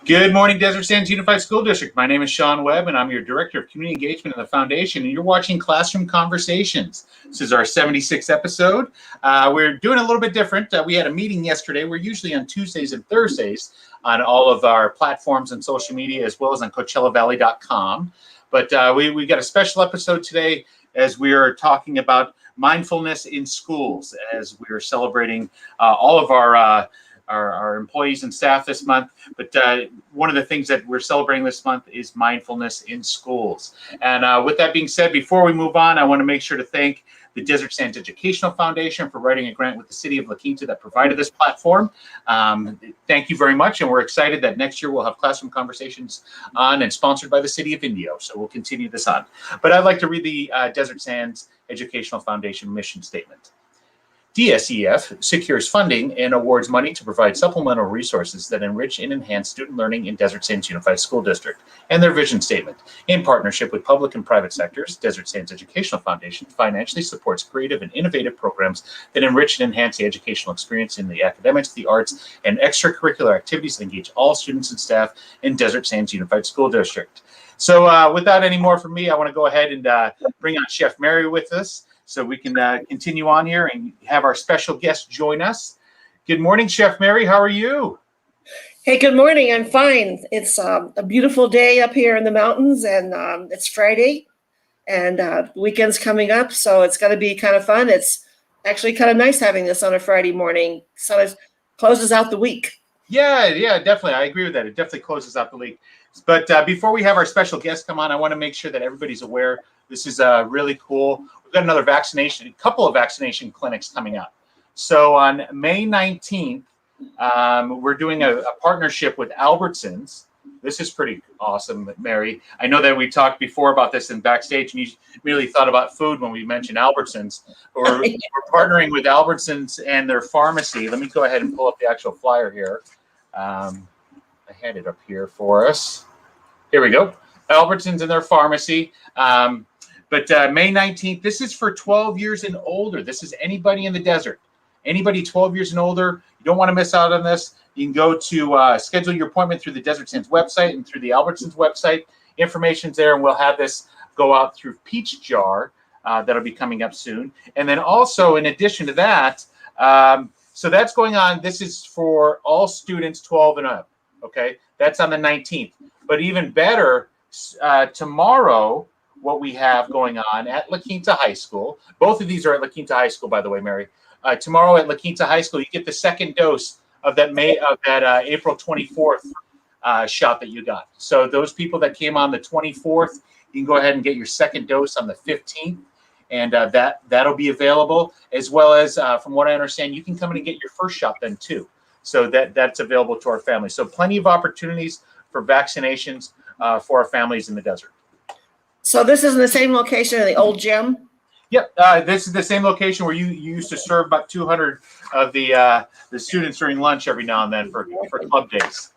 Good morning, Desert Sands Unified School District. My name is Sean Webb, and I'm your Director of Community Engagement in the Foundation, and you're watching Classroom Conversations. This is our 76th episode. We're doing a little bit different. We had a meeting yesterday. We're usually on Tuesdays and Thursdays on all of our platforms and social media, as well as on CoachellaValley.com. But we got a special episode today as we are talking about mindfulness in schools, as we are celebrating all of our employees and staff this month. But one of the things that we're celebrating this month is mindfulness in schools. And with that being said, before we move on, I want to make sure to thank the Desert Sands Educational Foundation for writing a grant with the City of La Quinta that provided this platform. Thank you very much. And we're excited that next year we'll have Classroom Conversations on and sponsored by the City of Indio. So we'll continue this on. But I'd like to read the Desert Sands Educational Foundation mission statement. DSEF secures funding and awards money to provide supplemental resources that enrich and enhance student learning in Desert Sands Unified School District. And their vision statement. In partnership with public and private sectors, Desert Sands Educational Foundation financially supports creative and innovative programs that enrich and enhance the educational experience in the academics, the arts, and extracurricular activities that engage all students and staff in Desert Sands Unified School District. So without any more from me, I want to go ahead and bring on Chef Mary with us, so we can continue on here and have our special guest join us. Good morning, Chef Mary. How are you? Hey, good morning. I'm fine. It's a beautiful day up here in the mountains, and it's Friday, and the weekend's coming up, so it's going to be kind of fun. It's actually kind of nice having this on a Friday morning, so it closes out the week. Yeah, definitely. I agree with that. It definitely closes out the week. But before we have our special guest come on, I want to make sure that everybody's aware. This is really cool. We've got a couple of vaccination clinics coming up. So on May 19th, we're doing a partnership with Albertsons. This is pretty awesome, Mary. I know that we talked before about this in backstage, and you immediately thought about food when we mentioned Albertsons. We're partnering with Albertsons and their pharmacy. Let me go ahead and pull up the actual flyer here. I had it up here for us. Here we go. Albertsons and their pharmacy. But May 19th, this is for 12 years and older. This is anybody in the desert. Anybody 12 years and older, you don't want to miss out on this. You can go to schedule your appointment through the Desert Sands website and through the Albertsons website. Information's there, and we'll have this go out through Peach Jar. That'll be coming up soon. And then also, in addition to that, so that's going on. This is for all students 12 and up. Okay, that's on the 19th. But even better, tomorrow, what we have going on at La Quinta High School. Both of these are at La Quinta High School, by the way, Mary. Tomorrow at La Quinta High School, you get the second dose of that April 24th shot that you got. So those people that came on the 24th, you can go ahead and get your second dose on the 15th, and that'll be available, as well as, from what I understand, you can come in and get your first shot then too. So that's available to our families. So plenty of opportunities for vaccinations for our families in the desert. So this is in the same location in the old gym? Yep, this is the same location where you used to serve about 200 of the students during lunch every now and then for club days.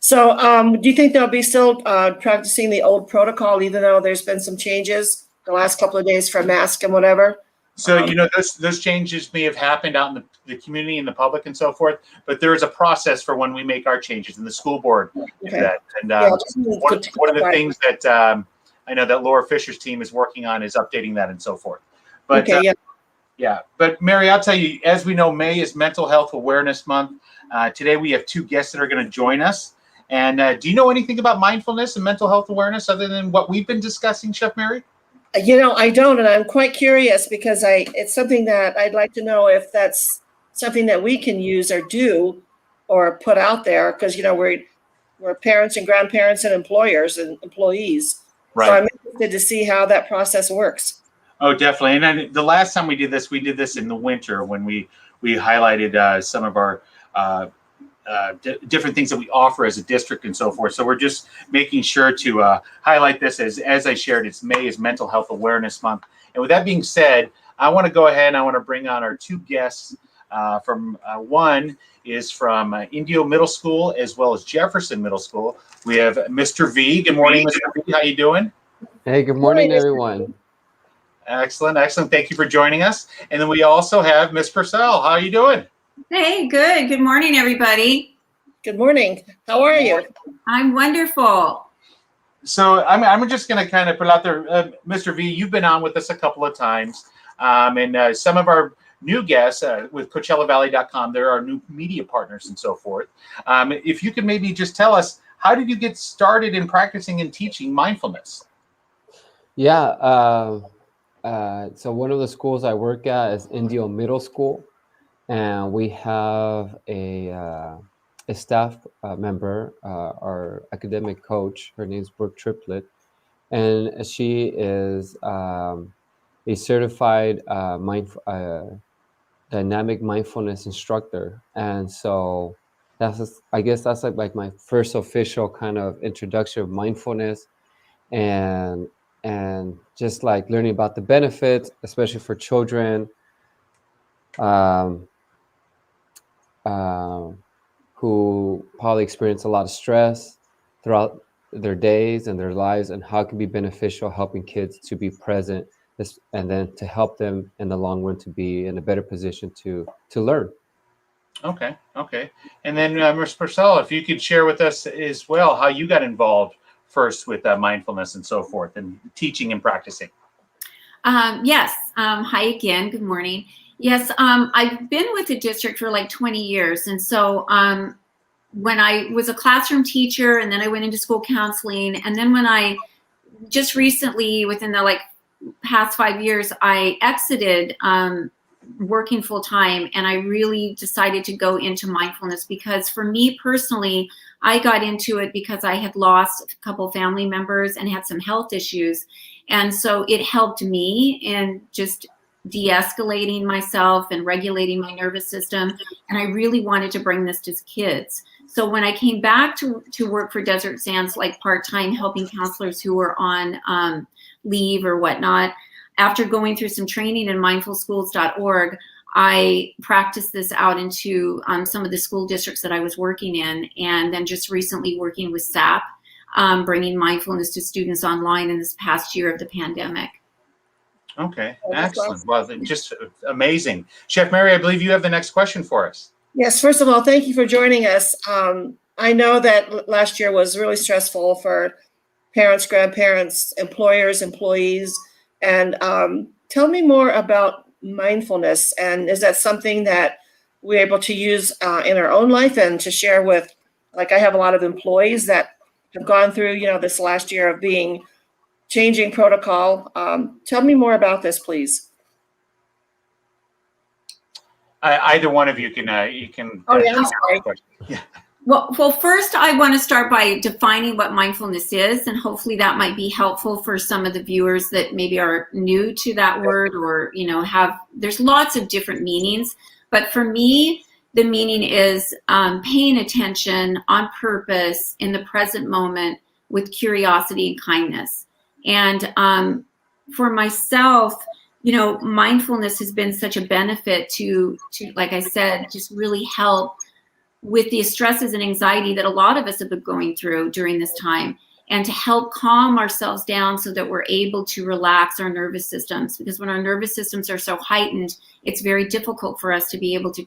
So do you think they'll be still practicing the old protocol, even though there's been some changes the last couple of days for mask and whatever? So, those changes may have happened out in the community and the public and so forth, but there is a process for when we make our changes, and the school board did that. And one of the things that I know that Laura Fisher's team is working on is updating that and so forth. But But Mary, I'll tell you, as we know, May is Mental Health Awareness Month. Today we have two guests that are going to join us. And do you know anything about mindfulness and mental health awareness other than what we've been discussing, Chef Mary? I don't, and I'm quite curious because it's something that I'd like to know if that's something that we can use or do or put out there, because we're parents and grandparents and employers and employees. Right. So I'm interested to see how that process works. Oh, definitely. And then the last time we did this in the winter when we highlighted some of our different things that we offer as a district and so forth. So we're just making sure to highlight this as I shared. May is Mental Health Awareness Month. And with that being said, I want to go ahead and I want to bring on our two guests. One is from Indio Middle School as well as Jefferson Middle School. We have Mr. V. Good morning, Mr. V. How you doing? Hey, good morning, everyone. Excellent. Thank you for joining us. And then we also have Miss Purcell. How are you doing? Hey, good. Good morning, everybody. Good morning. How are you? I'm wonderful. So I'm just going to kind of put out there, Mr. V, you've been on with us a couple of times, and some of our new guests with CoachellaValley.com, there are new media partners and so forth. If you could maybe just tell us, how did you get started in practicing and teaching mindfulness? Yeah, so one of the schools I work at is Indio Middle School, and we have a staff member, our academic coach. Her name's Brooke Triplett, and she is a certified dynamic mindfulness instructor. And so I guess that's like my first official kind of introduction of mindfulness, and just like learning about the benefits, especially for children who probably experience a lot of stress throughout their days and their lives, and how it can be beneficial helping kids to be present, and then to help them in the long run to be in a better position to learn. Okay. And then Ms. Purcell, if you could share with us as well how you got involved first with mindfulness and so forth, and teaching and practicing. Yes. Hi again. Good morning. Yes. I've been with the district for like 20 years. And so when I was a classroom teacher, and then I went into school counseling, and then when I just recently, within the past 5 years, I exited working full time, and I really decided to go into mindfulness, because for me personally, I got into it because I had lost a couple family members and had some health issues. And so it helped me in just de-escalating myself and regulating my nervous system. And I really wanted to bring this to kids. So when I came back to work for Desert Sands, like part-time, helping counselors who were on leave or whatnot, after going through some training in mindfulschools.org, I practiced this out into some of the school districts that I was working in. And then just recently working with SAP, bringing mindfulness to students online in this past year of the pandemic. Okay, excellent. Well, just amazing. Chef Mary, I believe you have the next question for us. Yes, first of all, thank you for joining us. I know that last year was really stressful for parents, grandparents, employers, employees. And tell me more about mindfulness. And is that something that we're able to use in our own life and to share with, like I have a lot of employees that have gone through, this last year of changing protocol. Tell me more about this, please. Either one of you can. Oh, yeah, I'm sorry. Yeah. Well, first I want to start by defining what mindfulness is, and hopefully that might be helpful for some of the viewers that maybe are new to that word, or there's lots of different meanings. But for me, the meaning is paying attention on purpose in the present moment with curiosity and kindness. And for myself, mindfulness has been such a benefit to, like I said, just really help with the stresses and anxiety that a lot of us have been going through during this time, and to help calm ourselves down so that we're able to relax our nervous systems. Because when our nervous systems are so heightened, it's very difficult for us to be able to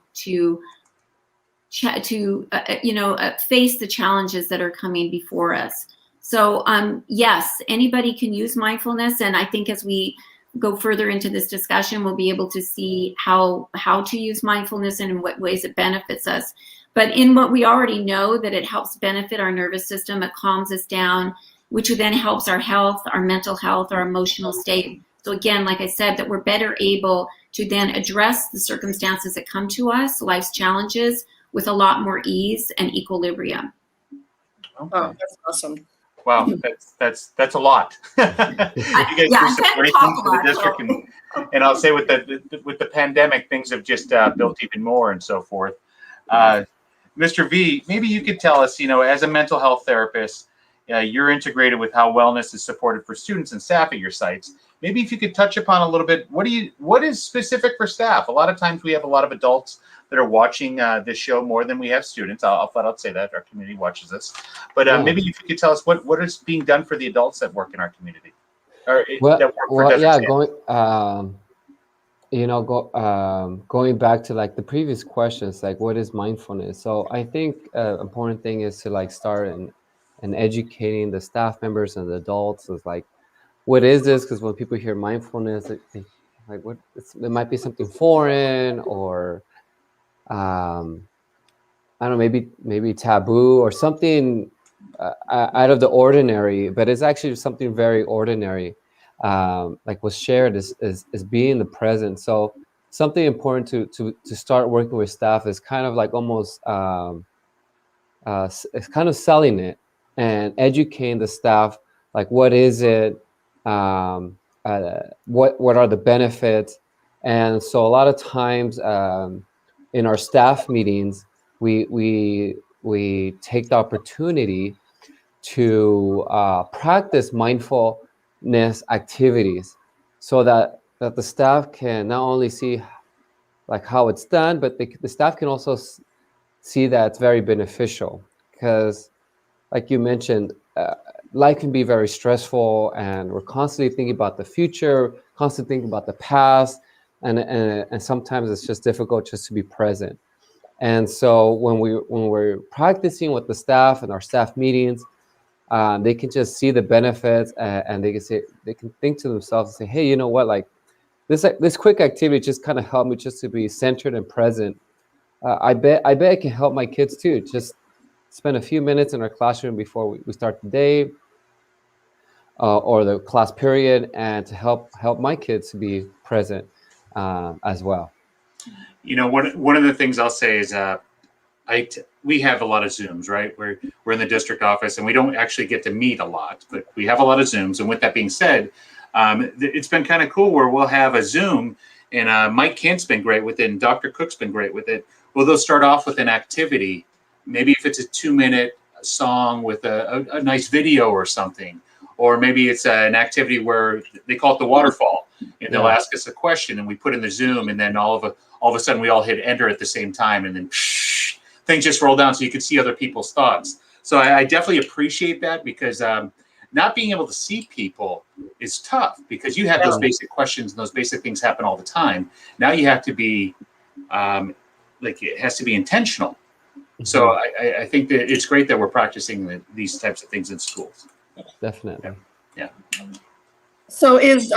face the challenges that are coming before us. So yes, anybody can use mindfulness, and I think as we go further into this discussion, we'll be able to see how to use mindfulness and in what ways it benefits us. But in what we already know, that it helps benefit our nervous system, it calms us down, which then helps our health, our mental health, our emotional state. So again, like I said, that we're better able to then address the circumstances that come to us, life's challenges, with a lot more ease and equilibrium. Okay. Oh, that's awesome. Wow, that's a lot. You guys do some great things for the district, and I'll say with the pandemic, things have just built even more and so forth. Mr. V, maybe you could tell us, as a mental health therapist, you're integrated with how wellness is supported for students and staff at your sites. Maybe if you could touch upon a little bit, what is specific for staff? A lot of times we have a lot of adults that are watching this show more than we have students. I'll flat out say that our community watches this. But maybe if you could tell us what is being done for the adults that work in our community. going back to like the previous questions, like what is mindfulness? So I think important thing is to like start and educating the staff members and the adults is like, what is this? Because when people hear mindfulness, they like what it might be something foreign or I don't know, maybe taboo or something out of the ordinary, but it's actually something very ordinary. Like was shared is being the present. So something important to start working with staff is kind of like almost it's kind of selling it and educating the staff. Like what is it? What are the benefits? And so a lot of times in our staff meetings, we take the opportunity to practice mindfulness activities, so that the staff can not only see like how it's done, but the staff can also see that it's very beneficial. Because, like you mentioned, life can be very stressful, and we're constantly thinking about the future, constantly thinking about the past, and sometimes it's just difficult just to be present. And so when we're practicing with the staff and our staff meetings, they can just see the benefits, and they can think to themselves and say, hey, you know what, like this quick activity just kind of helped me just to be centered and present. I bet it can help my kids too. Just spend a few minutes in our classroom before we start the day or the class period, and to help my kids to be present as well. One of the things I'll say is we have a lot of Zooms, right? We're in the district office, and we don't actually get to meet a lot, but we have a lot of Zooms. And with that being said, it's been kind of cool where we'll have a Zoom, and Mike Kent's been great with it, and Dr. Cook's been great with it. Well, they'll start off with an activity, maybe if it's a 2-minute song with a nice video or something, or maybe it's an activity where they call it the waterfall, and they'll ask us a question, and we put in the Zoom, and then all of a sudden we all hit enter at the same time, and then things just roll down so you can see other people's thoughts. So I definitely appreciate that, because not being able to see people is tough, because you have those basic questions and those basic things happen all the time. Now you have to be it has to be intentional. Mm-hmm. So I think that it's great that we're practicing these types of things in schools. Definitely. Yeah. So is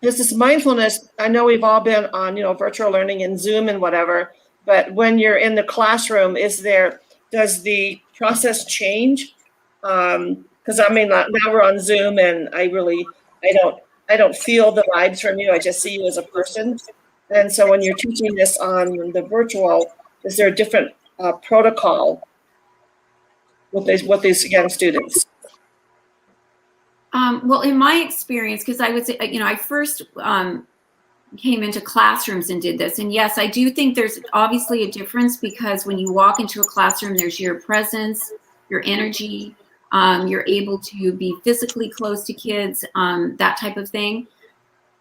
this mindfulness, I know we've all been on, virtual learning and Zoom and whatever, but when you're in the classroom, does the process change? Because now we're on Zoom, and I don't feel the vibes from you. I just see you as a person. And so when you're teaching this on the virtual, is there a different protocol with these young students? Well, in my experience, because I would say, I first came into classrooms and did this. And yes, I do think there's obviously a difference, because when you walk into a classroom, there's your presence, your energy, you're able to be physically close to kids, that type of thing.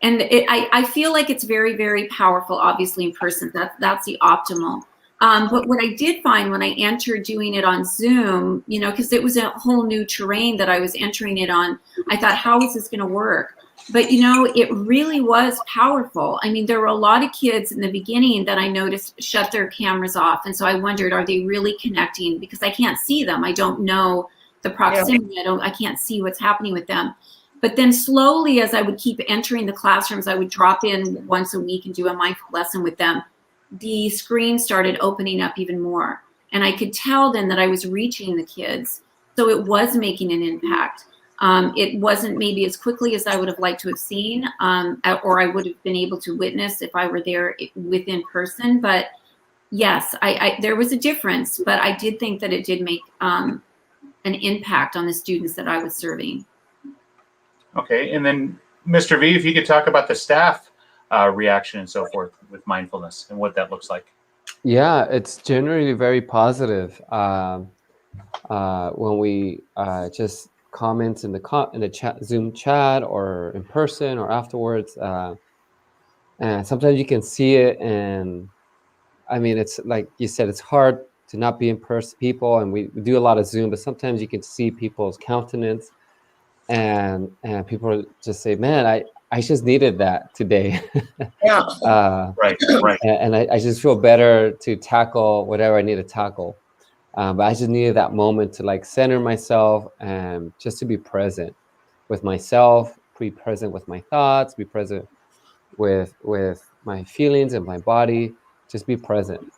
And I feel like it's very, very powerful, obviously, in person. That's the optimal. But what I did find when I entered doing it on Zoom, because it was a whole new terrain that I was entering it on, I thought, how is this going to work? But, it really was powerful. I mean, there were a lot of kids in the beginning that I noticed shut their cameras off. And so I wondered, are they really connecting? Because I can't see them. I don't know the proximity. Yeah. I can't see what's happening with them. But then slowly, as I would keep entering the classrooms, I would drop in once a week and do a mindful lesson with them. The screen started opening up even more. And I could tell then that I was reaching the kids. So it was making an impact. It wasn't maybe as quickly as I would have liked to have seen, or I would have been able to witness if I were there within person. But yes, there was a difference, but I did think that it did make an impact on the students that I was serving. Okay, and then Mr. V, if you could talk about the staff reaction and so forth with mindfulness and what that looks like. Yeah, it's generally very positive. When we just comment in the chat, Zoom chat, or in person or afterwards, and sometimes you can see it. And I mean, it's like you said, it's hard to not be in person people, and we do a lot of Zoom, but sometimes you can see people's countenance, and people just say, man, I just needed that today. Yeah. Right. And I just feel better to tackle whatever I need to tackle. But I just needed that moment to like center myself and just to be present with myself, be present with my thoughts, be present with my feelings and my body. Just be present.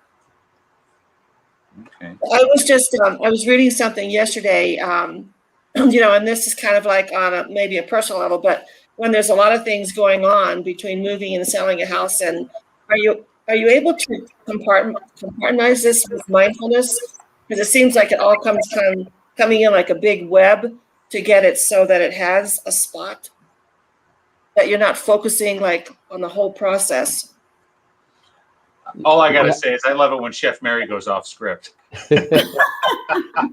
Okay. I was reading something yesterday, you know, and this is kind of like on maybe a personal level, but when there's a lot of things going on between moving and selling a house, and are you able to compartmentalize this with mindfulness? Because it seems like it all coming in like a big web to get it so that it has a spot that you're not focusing like on the whole process. All I gotta say is I love it when Chef Mary goes off script.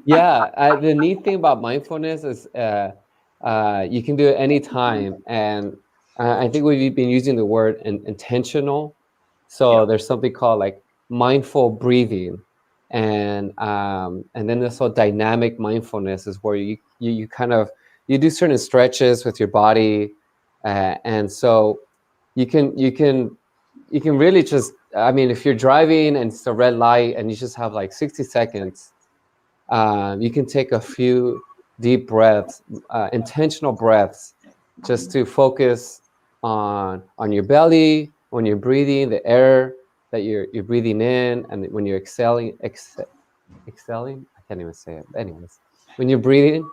Yeah, the neat thing about mindfulness is you can do it anytime, and I think we've been using the word intentional. So there's something called like mindful breathing, and then there's also dynamic mindfulness is where you kind of you do certain stretches with your body, and so you can really just, I mean, if you're driving and it's a red light and you just have like 60 seconds, you can take a few deep breaths, intentional breaths, just to focus on your belly, when you're breathing, the air that you're breathing in, and when you're exhaling, I can't even say it. Anyways, when you're breathing,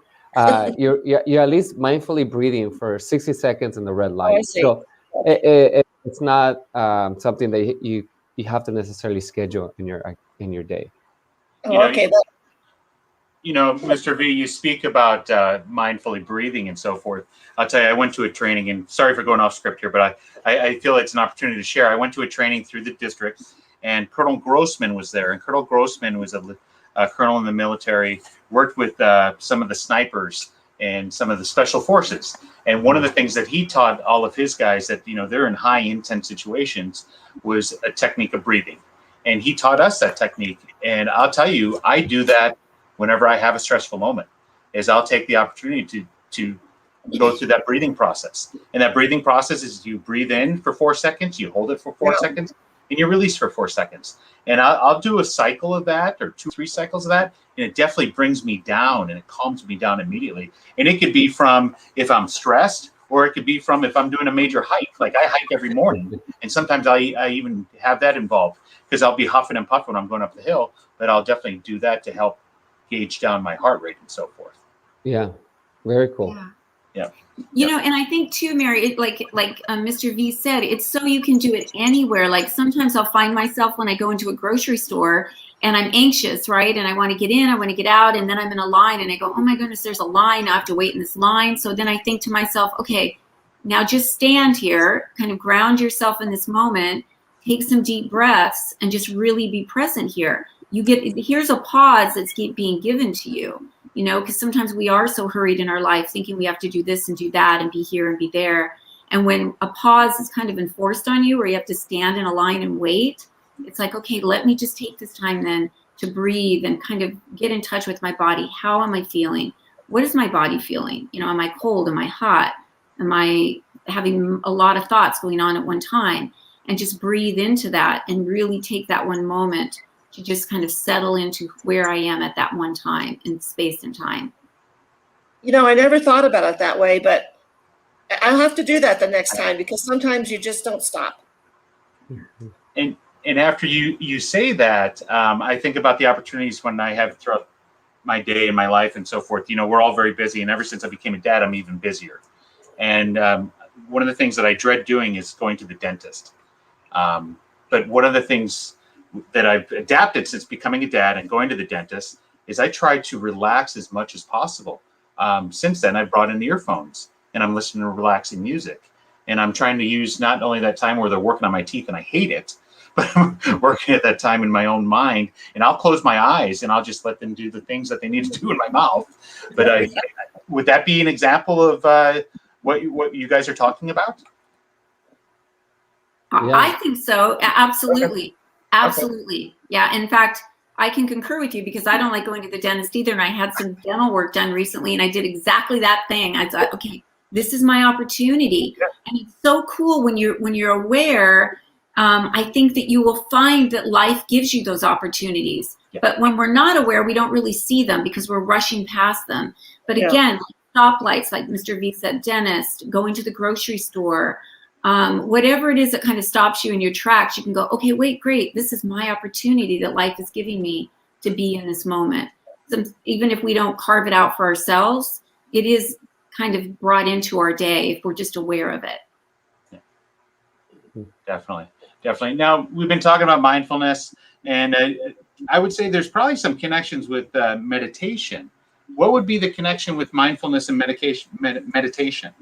you're at least mindfully breathing for 60 seconds in the red light. I see. So it's not something that you have to necessarily schedule in your day. You know, Okay. You know, Mr. V, you speak about mindfully breathing and so forth. I'll tell you, I went to a training, and sorry for going off script here, but I feel it's an opportunity to share. I went to a training through the district, and Colonel Grossman was there. And Colonel Grossman was a colonel in the military, worked with some of the snipers and some of the special forces. And one of the things that he taught all of his guys that, you know, they're in high intense situations was a technique of breathing. And he taught us that technique. And I'll tell you, I do that whenever I have a stressful moment, is I'll take the opportunity to go through that breathing process. And that breathing process is you breathe in for 4 seconds, you hold it for 4 seconds, and you release for 4 seconds. And I'll do a cycle of that, or 2-3 cycles of that, and it definitely brings me down and it calms me down immediately. And it could be from if I'm stressed, or it could be from if I'm doing a major hike. Like I hike every morning, and sometimes I even have that involved because I'll be huffing and puffing when I'm going up the hill, but I'll definitely do that to help gauge down my heart rate and so forth. Yeah, very cool. Yeah. You know, and I think too, Mary, like Mr. V said, it's so you can do it anywhere. Like sometimes I'll find myself when I go into a grocery store and I'm anxious, right? And I want to get in, I want to get out, and then I'm in a line and I go, oh my goodness, there's a line. I have to wait in this line. So then I think to myself, okay, now just stand here, kind of ground yourself in this moment, take some deep breaths, and just really be present here. Here's a pause that's being given to you, you know, because sometimes we are so hurried in our life thinking we have to do this and do that and be here and be there. And when a pause is kind of enforced on you, where you have to stand in a line and wait, it's like, okay, let me just take this time then to breathe and kind of get in touch with my body. How am I feeling? What is my body feeling? You know, am I cold? Am I hot? Am I having a lot of thoughts going on at one time? And just breathe into that and really take that one moment to just kind of settle into where I am at that one time in space and time. You know, I never thought about it that way, but I'll have to do that the next time, because sometimes you just don't stop. And after you say that, I think about the opportunities when I have throughout my day and my life and so forth. You know, we're all very busy, and ever since I became a dad, I'm even busier. And one of the things that I dread doing is going to the dentist. But one of the things that I've adapted since becoming a dad and going to the dentist is I try to relax as much as possible. Since then, I've brought in earphones and I'm listening to relaxing music. And I'm trying to use not only that time where they're working on my teeth and I hate it, but I'm working at that time in my own mind. And I'll close my eyes and I'll just let them do the things that they need to do in my mouth. But would that be an example of what you guys are talking about? Yeah. I think so. Absolutely. Okay. Absolutely. Yeah. In fact, I can concur with you because I don't like going to the dentist either. And I had some dental work done recently and I did exactly that thing. I thought, okay, this is my opportunity. And it's so cool when you're aware. I think that you will find that life gives you those opportunities. Yeah. But when we're not aware, we don't really see them because we're rushing past them. But Yeah. again, stoplights, like Mr. V said, dentist, going to the grocery store, whatever it is that kind of stops you in your tracks, you can go, okay, wait, great. This is my opportunity that life is giving me to be in this moment. So even if we don't carve it out for ourselves, it is kind of brought into our day if we're just aware of it. Definitely. Definitely. Now, we've been talking about mindfulness, and I would say there's probably some connections with meditation. What would be the connection with mindfulness and meditation,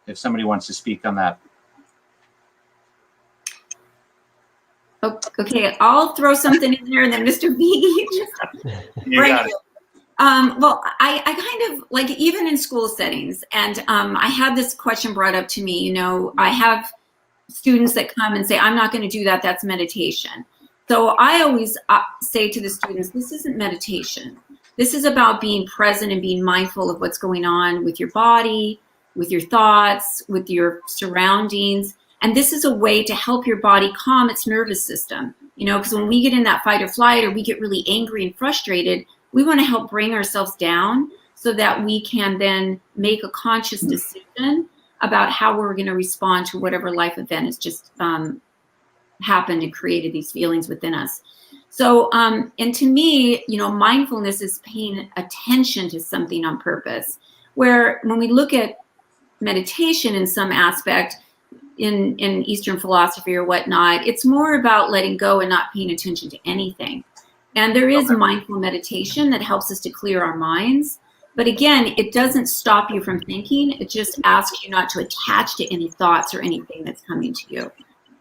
if somebody wants to speak on that? Okay, I'll throw something in there, and then Mr. B. You got it. Well, I kind of like, even in school settings, and I had this question brought up to me. You know, I have students that come and say, I'm not going to do that. That's meditation. So I always say to the students, this isn't meditation. This is about being present and being mindful of what's going on with your body, with your thoughts, with your surroundings. And this is a way to help your body calm its nervous system. You know, because when we get in that fight or flight, or we get really angry and frustrated, we want to help bring ourselves down so that we can then make a conscious decision about how we're going to respond to whatever life event has just happened and created these feelings within us. So, and to me, you know, mindfulness is paying attention to something on purpose, where when we look at meditation in some aspect, in Eastern philosophy or whatnot, it's more about letting go and not paying attention to anything. And there is mindful meditation that helps us to clear our minds. But again, it doesn't stop you from thinking. It just asks you not to attach to any thoughts or anything that's coming to you.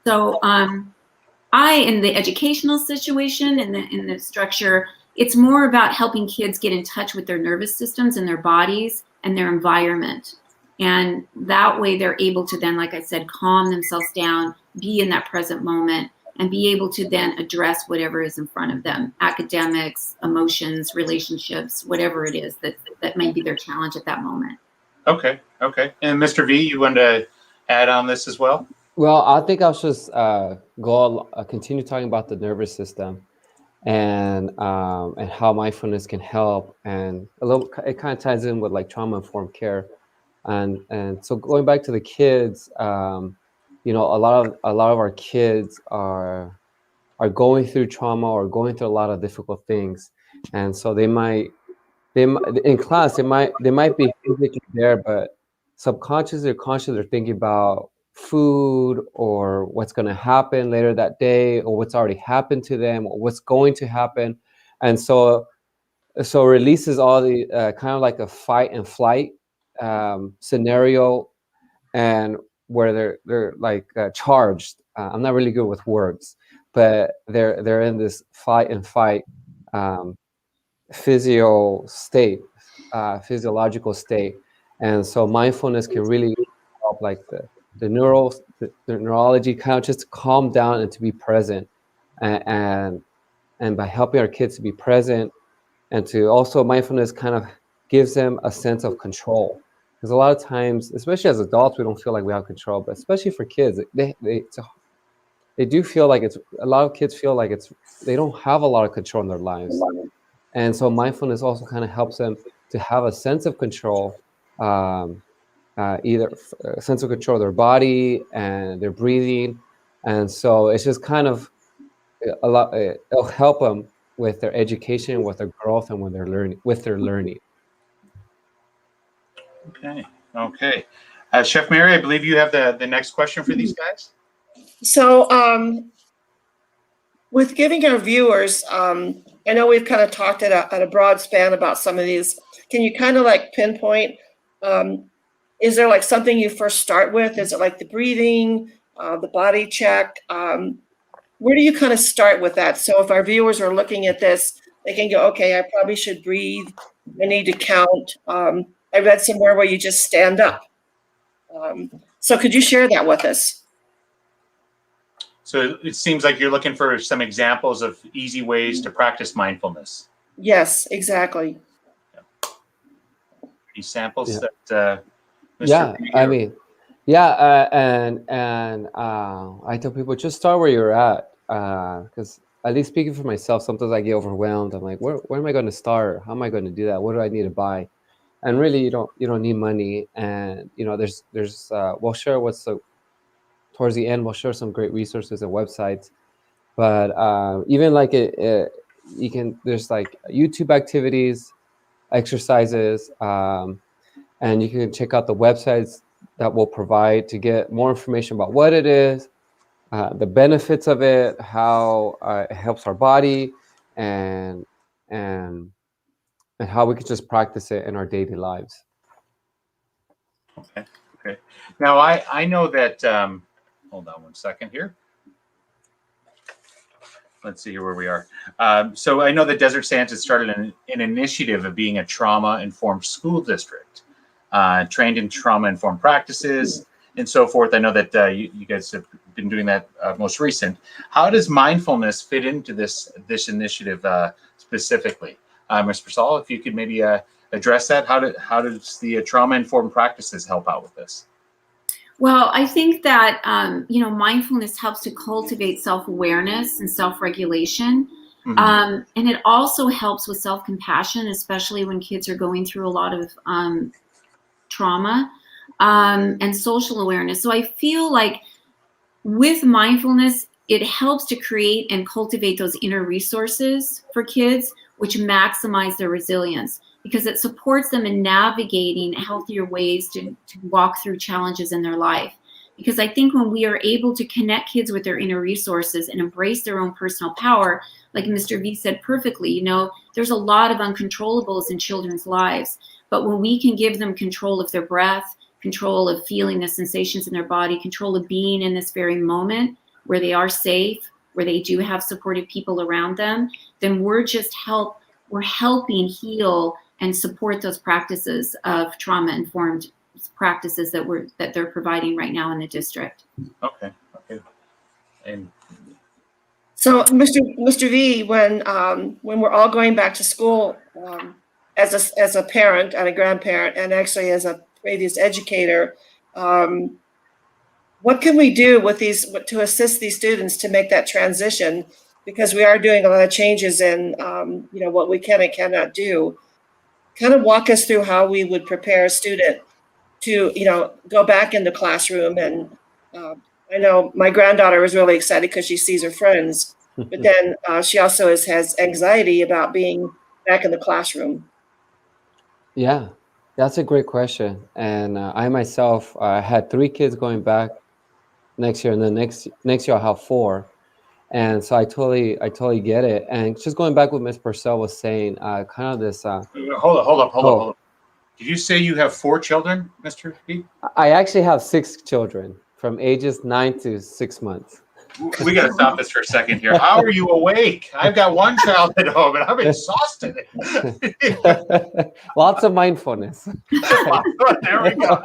So in the educational situation, in the structure, it's more about helping kids get in touch with their nervous systems and their bodies and their environment. And that way they're able to then, like I said, calm themselves down, be in that present moment, and be able to then address whatever is in front of them, academics, emotions, relationships, whatever it is that may be their challenge at that moment. Okay. Okay. And Mr. V, you want to add on this as well? Well, I think I'll just continue talking about the nervous system and how mindfulness can help, and it kind of ties in with like trauma-informed care, and so going back to the kids, you know, a lot of our kids are going through trauma or going through a lot of difficult things, and so they might in class they might be physically there, but subconsciously or consciously they're thinking about food or what's going to happen later that day, or what's already happened to them, or what's going to happen, and so releases all the kind of like a fight and flight scenario, and where they're like charged. I'm not really good with words, but they're in this fight and fight physiological state, and so mindfulness can really help, like the neurology, kind of just calm down and to be present, and by helping our kids to be present, and to also mindfulness kind of gives them a sense of control, because a lot of times, especially as adults, we don't feel like we have control, but especially for kids, they do feel like a lot of kids feel like they don't have a lot of control in their lives. And so mindfulness also kind of helps them to have a sense of control, either a sense of control of their body and their breathing. And so it's just kind of a lot, it'll help them with their education, with their growth, and with their learning. Okay. Okay. Chef Mary, I believe you have the next question for these guys. So with giving our viewers, I know we've kind of talked at a broad span about some of these. Can you kind of like pinpoint, is there like something you first start with? Is it like the breathing, the body check? Where do you kind of start with that? So if our viewers are looking at this, they can go, okay, I probably should breathe. I need to count. I read somewhere where you just stand up. So could you share that with us? So it seems like you're looking for some examples of easy ways to practice mindfulness. Yes, exactly. Any samples that Mr. Yeah, I mean, Yeah, and I tell people just start where you're at, because at least speaking for myself, sometimes I get overwhelmed. I'm like, where am I going to start? How am I going to do that? What do I need to buy? And really, you don't need money. And there's we'll share towards the end. We'll share some great resources and websites. But even like you can there's like YouTube activities, exercises. And you can check out the websites that will provide to get more information about what it is, the benefits of it, how it helps our body, and and and how we can just practice it in our daily lives. Okay. Okay. Now I know that. Hold on one second here. Let's see here where we are. So I know that Desert Sands has started an initiative of being a trauma-informed school district, trained in trauma-informed practices and so forth. I know that you guys have been doing that most recent. How does mindfulness fit into this initiative specifically? Ms. Prasal, if you could maybe address that. How does the trauma-informed practices help out with this? Well, I think that, mindfulness helps to cultivate self-awareness and self-regulation. And it also helps with self-compassion, especially when kids are going through a lot of trauma, and social awareness. So I feel like with mindfulness, it helps to create and cultivate those inner resources for kids, which maximize their resilience, because it supports them in navigating healthier ways to walk through challenges in their life. Because I think when we are able to connect kids with their inner resources and embrace their own personal power, like Mr. V said perfectly, there's a lot of uncontrollables in children's lives. But when we can give them control of their breath, control of feeling the sensations in their body, control of being in this very moment where they are safe, where they do have supportive people around them, then we're helping heal and support those practices of trauma-informed practices that they're providing right now in the district. Okay. And So, Mr. V, when we're all going back to school, as a parent and a grandparent, and actually as a previous educator, what can we do with to assist these students to make that transition? Because we are doing a lot of changes in, what we can and cannot do. Kind of walk us through how we would prepare a student to, go back in the classroom. And I know my granddaughter was really excited because she sees her friends, but then she also has anxiety about being back in the classroom. Yeah, that's a great question. And I myself had 3 kids going back next year, and then next year I'll have 4. And so I totally get it. And just going back what Ms. Purcell was saying, kind of this. Hold up. Did you say you have 4 children, Mr. B? I actually have 6 children from ages 9 to 6 months. We got to stop this for a second here. How are you awake? I've got 1 child at home and I'm exhausted. Lots of mindfulness. There we go.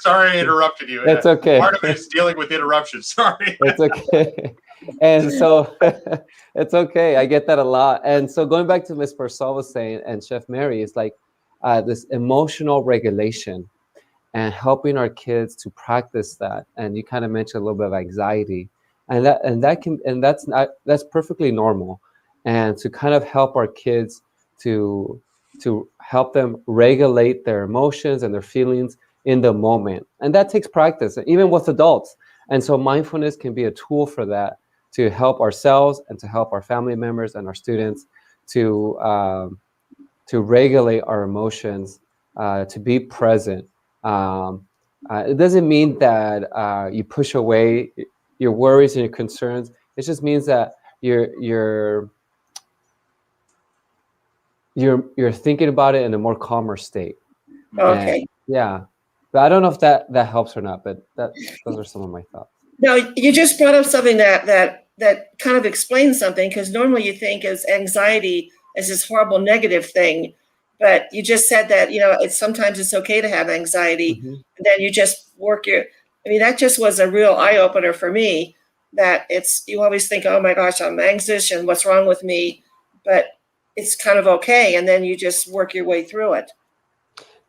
Sorry I interrupted you. It's okay. Part of it is dealing with interruptions. Sorry. It's okay. And so it's okay. I get that a lot. And so going back to Ms. Purcell was saying, and Chef Mary, is like this emotional regulation and helping our kids to practice that. And you kind of mentioned a little bit of anxiety, and that's perfectly normal. And to kind of help our kids to help them regulate their emotions and their feelings in the moment. And that takes practice, even with adults. And so mindfulness can be a tool for that, to help ourselves and to help our family members and our students to regulate our emotions, to be present. It doesn't mean that you push away your worries and your concerns. It just means that you're thinking about it in a more calmer state. Okay. And, yeah, but I don't know if that helps or not. But those are some of my thoughts. No, you just brought up something that kind of explains something, because normally you think as anxiety as this horrible negative thing. But you just said that, sometimes it's okay to have anxiety. Mm-hmm. And then you just that just was a real eye opener for me, that you always think, oh my gosh, I'm anxious and what's wrong with me? But it's kind of okay. And then you just work your way through it.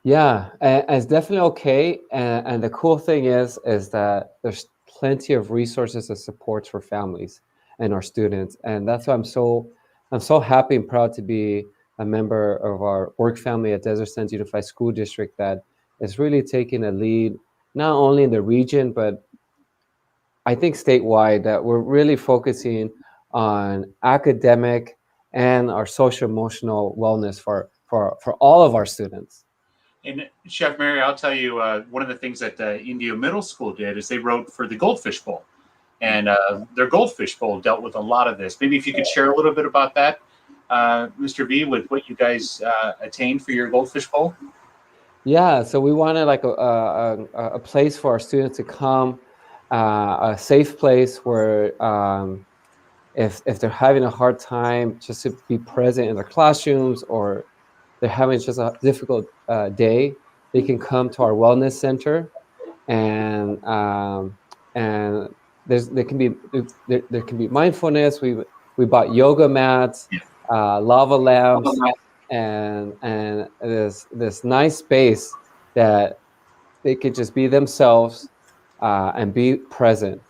Yeah, and it's definitely okay. And the cool thing is that there's plenty of resources and supports for families and our students, and that's why I'm so happy and proud to be a member of our work family at Desert Sands Unified School District that is really taking a lead not only in the region but I think statewide, that we're really focusing on academic and our social emotional wellness for all of our students. And Chef Mary, I'll tell you, one of the things that Indio Middle School did is they wrote for the Goldfish Bowl, and their Goldfish Bowl dealt with a lot of this. Maybe if you could share a little bit about that, Mr. V, with what you guys attained for your Goldfish Bowl. Yeah, so we wanted like a place for our students to come, a safe place where if they're having a hard time, just to be present in their classrooms, or they're having just a difficult day, they can come to our wellness center, and there can be mindfulness. We bought yoga mats, lava lamps, and this nice space that they could just be themselves and be present,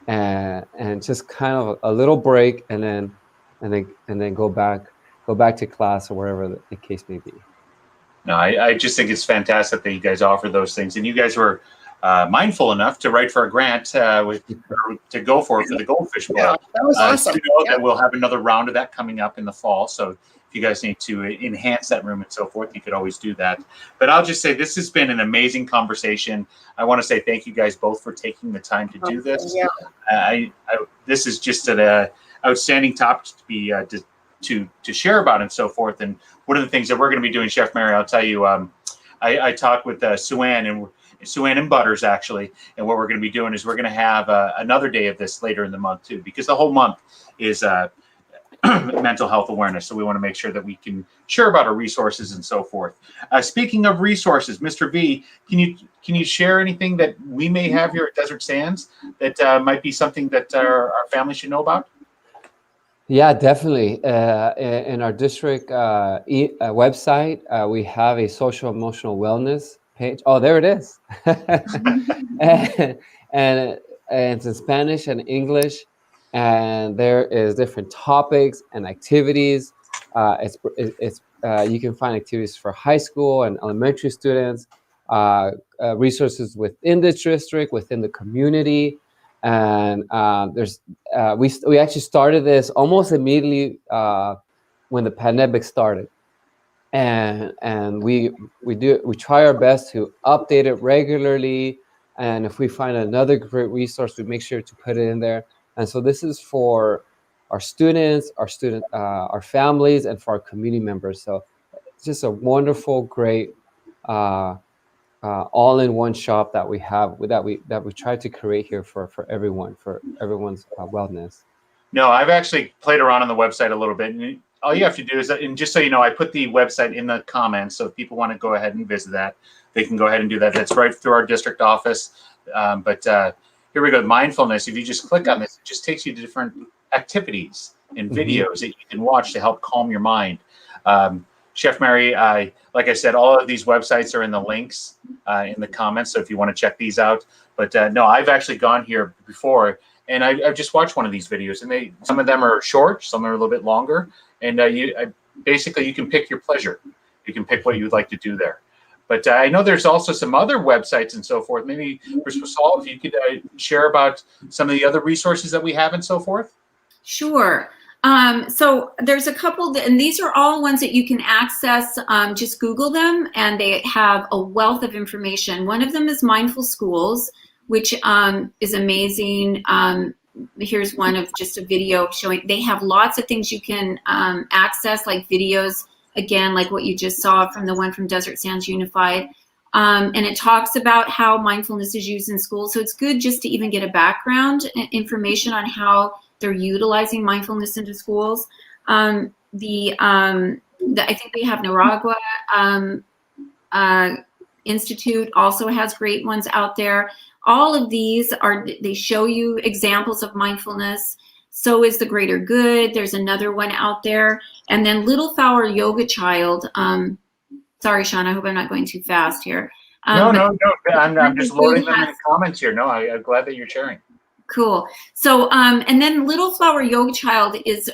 and just kind of a little break, and then go back to class or wherever the case may be. No, I just think it's fantastic that you guys offer those things, and you guys were mindful enough to write for a grant to go for the Goldfish Bowl. Yeah, that was awesome. You know that we'll have another round of that coming up in the fall. So if you guys need to enhance that room and so forth, you could always do that. But I'll just say this has been an amazing conversation. I want to say thank you guys both for taking the time to do this. Yeah. This is just an outstanding topic to be to share about and so forth. And one of the things that we're going to be doing, Chef Mary, I'll tell you, I talked with Sue-Ann and Butters actually, and what we're going to be doing is we're going to have another day of this later in the month too, because the whole month is mental health awareness. So we want to make sure that we can share about our resources and so forth. Speaking of resources, Mr. V, can you share anything that we may have here at Desert Sands that might be something that our family should know about? Yeah, definitely. In our district website, we have a social emotional wellness page. Oh, there it is. and it's in Spanish and English, and there is different topics and activities. You can find activities for high school and elementary students, resources within the district, within the community. And we actually started this almost immediately when the pandemic started, and we try our best to update it regularly, and if we find another great resource, we make sure to put it in there. And so this is for our students, our families, and for our community members. So it's just a wonderful, great all-in-one shop that we have that we try to create here for everyone's wellness. No, I've actually played around on the website a little bit, and all you have to do is, and just so you know, I put the website in the comments, so if people want to go ahead and visit that, they can go ahead and do that. That's right through our district office. But here we go, mindfulness. If you just click on this, it just takes you to different activities and videos that you can watch to help calm your mind. Chef Mary, like I said, all of these websites are in the links in the comments, so if you want to check these out. But no, I've actually gone here before, and I've just watched one of these videos, and some of them are short, some are a little bit longer, and basically you can pick your pleasure. You can pick what you'd like to do there. But I know there's also some other websites and so forth. Maybe, Saul, if you could share about some of the other resources that we have and so forth. Sure. So there's a couple, and these are all ones that you can access. Just Google them, and they have a wealth of information. One of them is Mindful Schools, which is amazing. Here's one of just a video showing. They have lots of things you can access, like videos, again, like what you just saw from the one from Desert Sands Unified. And it talks about how mindfulness is used in schools. So it's good just to even get a background information on how they're utilizing mindfulness into schools. I think we have Nicaragua Institute also has great ones out there. All of these they show you examples of mindfulness. So is the Greater Good. There's another one out there. And then Little Flower Yoga Child Sorry, Sean, I hope I'm not going too fast here. No, but- I'm just loading them in the comments here. No, I'm glad that you're sharing. Cool. So, and then Little Flower Yoga Child is,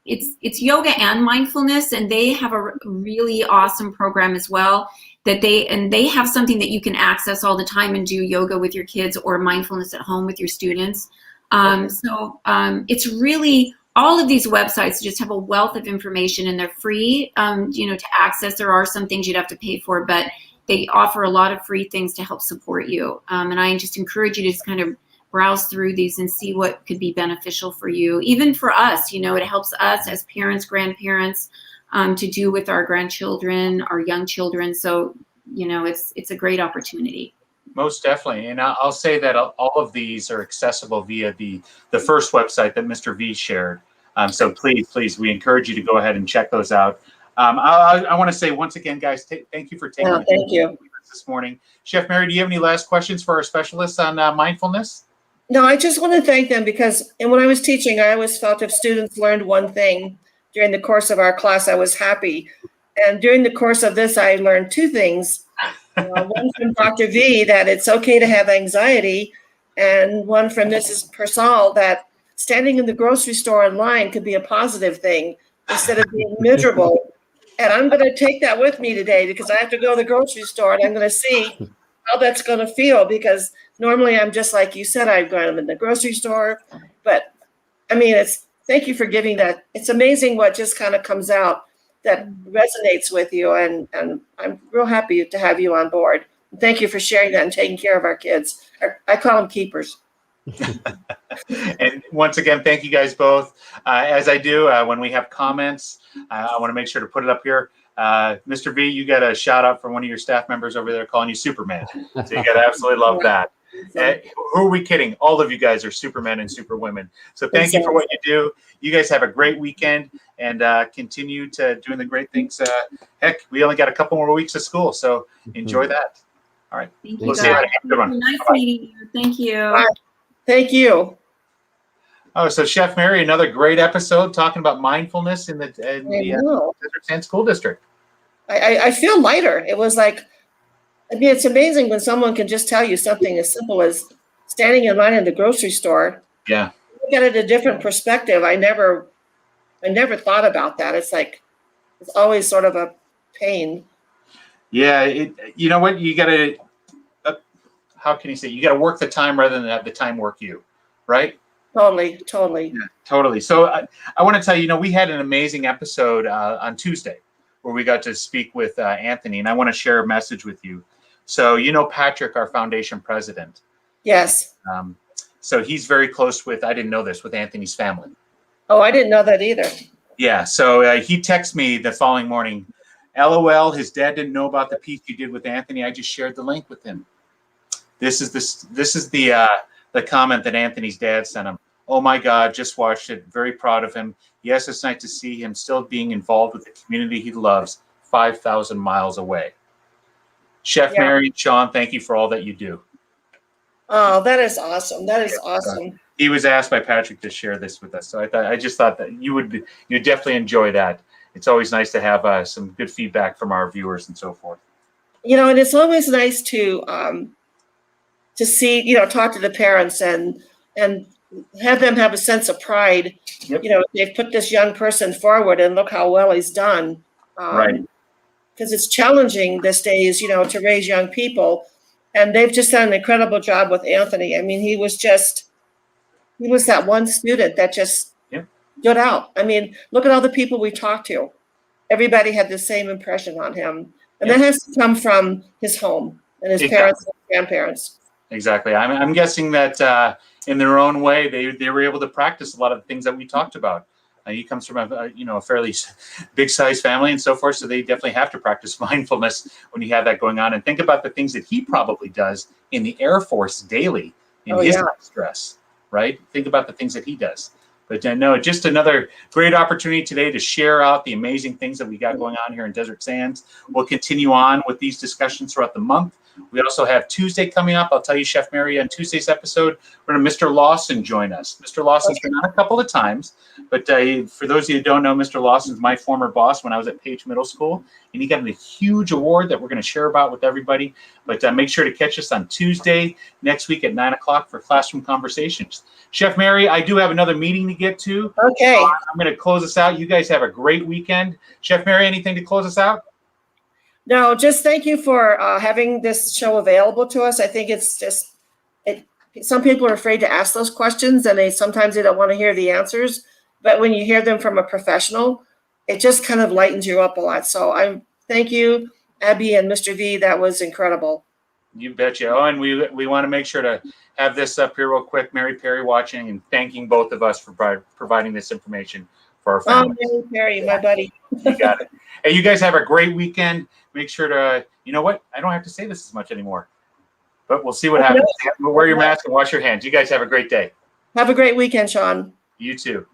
it's yoga and mindfulness, and they have a really awesome program as well that they have something that you can access all the time and do yoga with your kids or mindfulness at home with your students. It's really, all of these websites just have a wealth of information, and they're free, to access. There are some things you'd have to pay for, but they offer a lot of free things to help support you. And I just encourage you to just kind of browse through these and see what could be beneficial for you. Even for us, it helps us as parents, grandparents, to do with our grandchildren, our young children. So, it's a great opportunity. Most definitely. And I'll say that all of these are accessible via the first website that Mr. V shared. So please, we encourage you to go ahead and check those out. I want to say once again, guys, thank you for taking the time this morning. Chef Mary, do you have any last questions for our specialists on mindfulness? No, I just want to thank them because when I was teaching, I always felt if students learned one thing during the course of our class, I was happy. And during the course of this, I learned two things. One from Dr. V, that it's okay to have anxiety, and one from Mrs. Persall, that standing in the grocery store in line could be a positive thing instead of being miserable. And I'm going to take that with me today because I have to go to the grocery store and I'm going to see how that's going to feel, because normally I'm just like you said, I'm in the grocery store. But I mean, thank you for giving that. It's amazing what just kind of comes out that resonates with you. And I'm real happy to have you on board. Thank you for sharing that and taking care of our kids. I call them keepers. And once again, thank you guys both. As I do, when we have comments, I want to make sure to put it up here. Mr. V, you got a shout out from one of your staff members over there calling you Superman. So you got to absolutely love that. Who are we kidding? All of you guys are Supermen and Superwomen. So thank you for what you do. You guys have a great weekend and continue to doing the great things. Heck, we only got a couple more weeks of school, so enjoy that. All right. Thank We'll you. see you. Have a good one. Nice meeting you. Thank you. Bye. Thank you. Oh, so Chef Mary, another great episode talking about mindfulness in the Desert Sand School District. I feel lighter. It was like, it's amazing when someone can just tell you something as simple as standing in line in the grocery store. Yeah. Look at it a different perspective. I never thought about that. It's like, it's always sort of a pain. Yeah. You know what? You got to, how can you say? You got to work the time rather than have the time work you, right? Totally. Yeah, totally. So I want to tell you, we had an amazing episode on Tuesday where we got to speak with Anthony, and I want to share a message with you. So, Patrick, our foundation president. Yes. So he's very close with, I didn't know this, with Anthony's family. Oh, I didn't know that either. Yeah. So he texted me the following morning, LOL, his dad didn't know about the piece you did with Anthony. I just shared the link with him. This is the comment that Anthony's dad sent him. Oh my God, just watched it. Very proud of him. Yes, it's nice to see him still being involved with the community he loves 5,000 miles away. Chef Mary, Sean, thank you for all that you do. Oh, that is awesome. That is awesome. He was asked by Patrick to share this with us. So I just thought that you'd definitely enjoy that. It's always nice to have some good feedback from our viewers and so forth. And it's always nice to see, talk to the parents and have them have a sense of pride. Yep. They've put this young person forward and look how well he's done. Right. Because it's challenging these days, to raise young people. And they've just done an incredible job with Anthony. I mean, he was that one student that just stood out. I mean, look at all the people we talked to. Everybody had the same impression on him. And that has to come from his home and his parents and grandparents. Exactly. I'm guessing that in their own way, they were able to practice a lot of the things that we talked about. He comes from a fairly big size family and so forth, so they definitely have to practice mindfulness when you have that going on. And think about the things that he probably does in the Air Force daily in his stress, right? Think about the things that he does. But no, just another great opportunity today to share out the amazing things that we got going on here in Desert Sands. We'll continue on with these discussions throughout the month. We also have Tuesday coming up. I'll tell you, Chef Mary, on Tuesday's episode, we're going to Mr. Lawson join us. Mr. Lawson's been on a couple of times, but for those of you who don't know, Mr. Lawson's my former boss when I was at Page Middle School, and he got a huge award that we're going to share about with everybody. But make sure to catch us on Tuesday next week at 9 o'clock for Classroom Conversations. Chef Mary, I do have another meeting to get to. Okay. I'm going to close us out. You guys have a great weekend. Chef Mary, anything to close us out? No, just thank you for having this show available to us. I think it's just, some people are afraid to ask those questions, and sometimes they don't want to hear the answers. But when you hear them from a professional, it just kind of lightens you up a lot. So I thank you, Abby and Mr. V. That was incredible. You betcha. Oh, and we want to make sure to have this up here real quick. Mary Perry watching and thanking both of us for providing this information for our families. Mary Perry, my buddy. You got it. Hey, you guys have a great weekend. Make sure to, you know what? I don't have to say this as much anymore, but we'll see what happens. Wear your mask and wash your hands. You guys have a great day. Have a great weekend, Sean. You too.